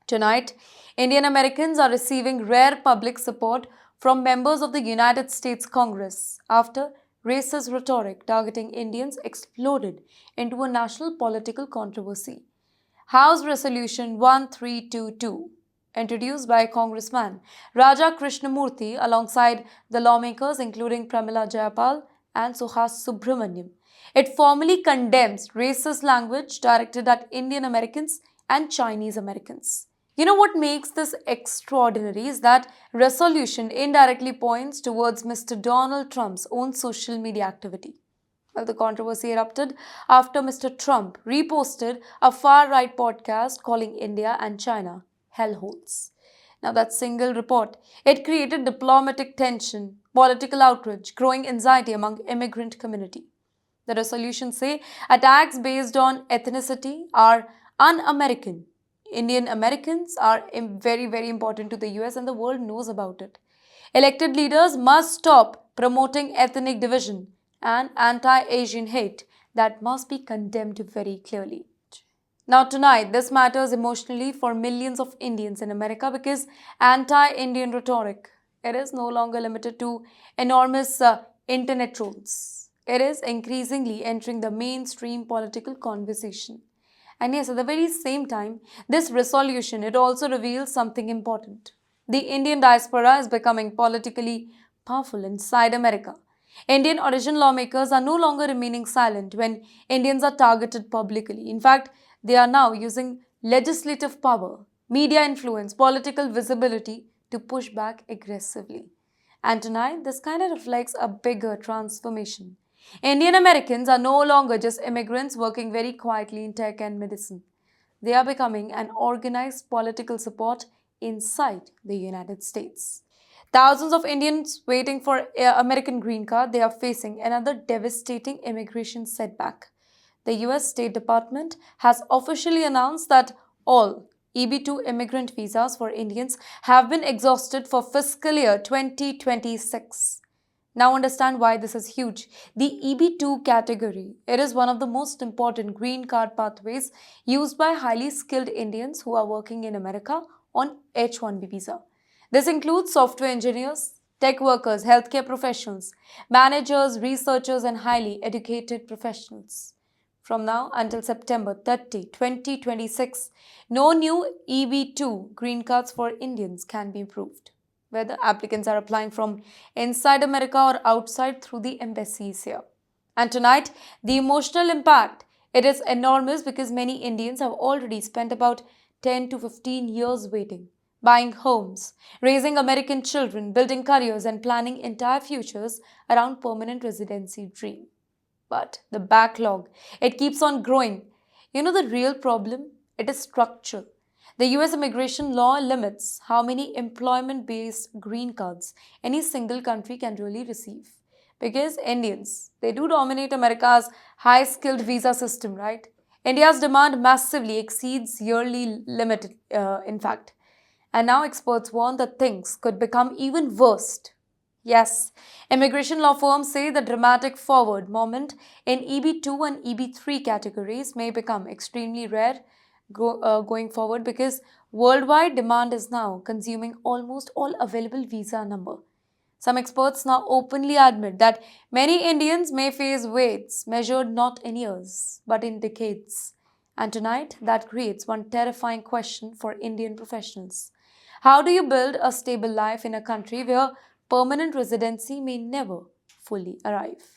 Tonight, Indian Americans are receiving rare public support from members of the United States Congress after racist rhetoric targeting Indians exploded into a national political controversy. House Resolution 1322, introduced by Congressman Raja Krishnamurthy alongside the lawmakers including Pramila Jayapal and Suhas Subramaniam. It formally condemns racist language directed at Indian Americans and Chinese Americans. You know what makes this extraordinary is that resolution indirectly points towards Mr. Donald Trump's own social media activity. Well, the controversy erupted after Mr. Trump reposted a far-right podcast calling India and China hellholes. Now, that single report, it created diplomatic tension, political outrage, growing anxiety among immigrant community. The resolutions say attacks based on ethnicity are un-American. Indian Americans are very, very important to the US and the world knows about it. Elected leaders must stop promoting ethnic division and anti-Asian hate that must be condemned very clearly. Now tonight, this matters emotionally for millions of Indians in America because anti-Indian rhetoric, it is no longer limited to enormous internet trolls. It is increasingly entering the mainstream political conversation. And yes, at the very same time, this resolution, it also reveals something important. The Indian diaspora is becoming politically powerful inside America. Indian origin lawmakers are no longer remaining silent when Indians are targeted publicly. In fact, they are now using legislative power, media influence, political visibility to push back aggressively. And tonight, this kind of reflects a bigger transformation. Indian Americans are no longer just immigrants working very quietly in tech and medicine. They are becoming an organized political support inside the United States. Thousands of Indians waiting for American green card, they are facing another devastating immigration setback. The US State Department has officially announced that all EB2 immigrant visas for Indians have been exhausted for fiscal year 2026. Now understand why this is huge. The EB2 category, it is one of the most important green card pathways used by highly skilled Indians who are working in America on H-1B visa. This includes software engineers, tech workers, healthcare professionals, managers, researchers, and highly educated professionals. From now until September 30, 2026, no new EB2 green cards for Indians can be approved, whether applicants are applying from inside America or outside through the embassies here. And tonight, the emotional impact, it is enormous because many Indians have already spent about 10 to 15 years waiting, buying homes, raising American children, building careers and planning entire futures around permanent residency dream. But the backlog, it keeps on growing. You know the real problem? It is structural. The US immigration law limits how many employment-based green cards any single country can really receive. Because Indians, they do dominate America's high-skilled visa system, right? India's demand massively exceeds yearly limit, in fact. And now experts warn that things could become even worse. Yes, immigration law firms say the dramatic forward moment in EB2 and EB3 categories may become extremely rare going forward because worldwide demand is now consuming almost all available visa number. Some experts now openly admit that many Indians may face waits measured not in years but in decades. And tonight, that creates one terrifying question for Indian professionals. How do you build a stable life in a country where permanent residency may never fully arrive?